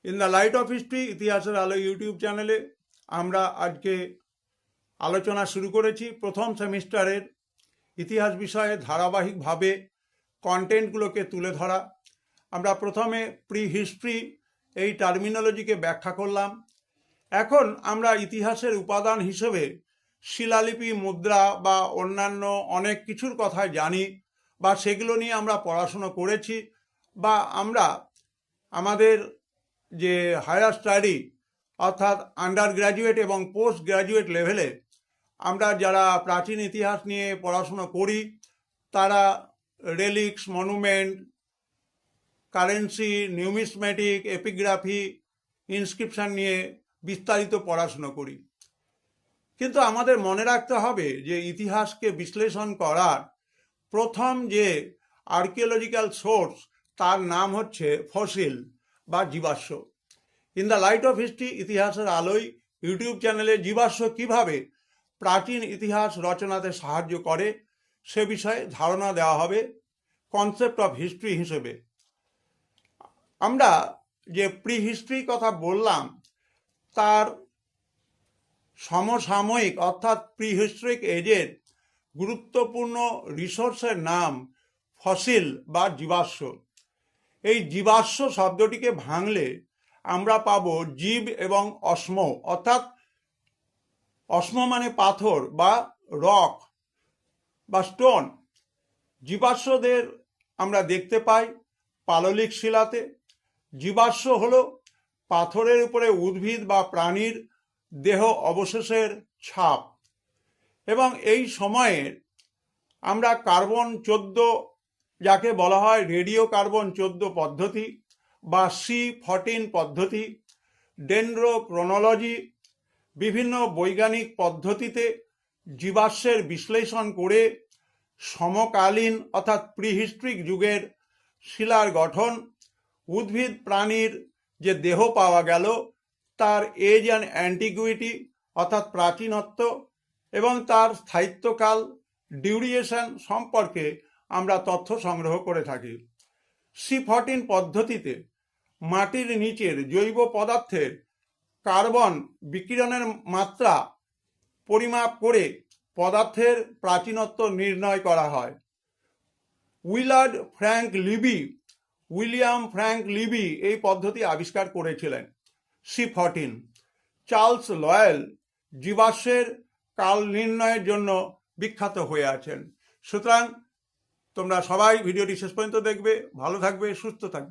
In the light off history ইতিহাসের আলো YouTube চ্যানেলে আমরা আজকে আলোচনা শুরু করেছি প্রথম সেমিস্টারের ইতিহাস বিষয়ে ধারাবাহিকভাবে কন্টেন্টগুলোকে তুলে ধরা। আমরা প্রথমে প্রি হিস্ট্রি এই টার্মিনোলজিকে ব্যাখ্যা করলাম। এখন আমরা ইতিহাসের উপাদান হিসেবে শিলালিপি, মুদ্রা বা অন্যান্য অনেক কিছুর কথা জানি বা সেগুলো নিয়ে আমরা পড়াশুনো করেছি, বা আমরা আমাদের যে হায়ার স্টাডি অর্থাৎ আন্ডার গ্র্যাজুয়েট এবং পোস্ট গ্র্যাজুয়েট লেভেলে আমরা যারা প্রাচীন ইতিহাস নিয়ে পড়াশুনো করি তারা রেলিক্স, মনুমেন্ট, কারেন্সি, নিউমিসমেটিক, এপিগ্রাফি, ইনস্ক্রিপশন নিয়ে বিস্তারিত পড়াশুনো করি। কিন্তু আমাদের মনে রাখতে হবে যে ইতিহাসকে বিশ্লেষণ করার প্রথম যে আর্কিওলজিক্যাল সোর্স তার নাম হচ্ছে ফসিল বা জীবাশ্ম। In the light off history ইতিহাসের আলোয় ইউটিউব চ্যানেলে জীবাশ্ম কিভাবে প্রাচীন ইতিহাস রচনাতে সাহায্য করে সে বিষয়ে ধারণা দেওয়া হবে কনসেপ্ট অফ হিস্ট্রি হিসেবে। আমরা যে প্রি হিস্ট্রি কথা বললাম তার সমসাময়িক অর্থাৎ প্রি হিস্ট্রিক এজের গুরুত্বপূর্ণ রিসোর্সের নাম ফসিল বা জীবাশ্ম। এই জীবাশ্ম শব্দটিকে ভাঙলে আমরা পাবো জীব এবং অশ্ম, অর্থাৎ অশ্ম মানে পাথর বা রক বা স্টোন। জীবাশ্মদের আমরা দেখতে পাই পাললিক শিলাতে। জীবাশ্ম হলো পাথরের উপরে উদ্ভিদ বা প্রাণীর দেহ অবশেষের ছাপ, এবং এই সময়ে আমরা কার্বন 14 যাকে বলা হয় রেডিও কার্বন 14 পদ্ধতি বা C14 পদ্ধতি, ডেনড্রোক্রোনোলজি, বিভিন্ন বৈজ্ঞানিক পদ্ধতিতে জীবাশ্মের বিশ্লেষণ করে সমকালীন অর্থাৎ প্রিহিস্ট্রিক যুগের শিলার গঠন, উদ্ভিদ প্রাণীর যে দেহ পাওয়া গেল তার এজ অ্যান্ড অ্যান্টিকুইটি অর্থাৎ প্রাচীনত্ব এবং তার স্থায়িত্বকাল ডিউরিয়েশন সম্পর্কে আমরা তথ্য সংগ্রহ করে থাকি। C14 পদ্ধতিতে মাটির নিচের জৈব পদার্থের কার্বন বিকিরণের মাত্রা পরিমাপ করে পদার্থের প্রাচীনত্ব নির্ণয় করা হয়। উইলিয়াম ফ্র্যাঙ্ক লিবি এই পদ্ধতি আবিষ্কার করেছিলেন। C14 চার্লস লয়েল জীবাশ্মের কাল নির্ণয়ের জন্য বিখ্যাত হয়ে আছেন। সুতরাং তোমরা সবাই ভিডিওটি শেষ পর্যন্ত দেখবে। ভালো থাকবে, সুস্থ থাকবে।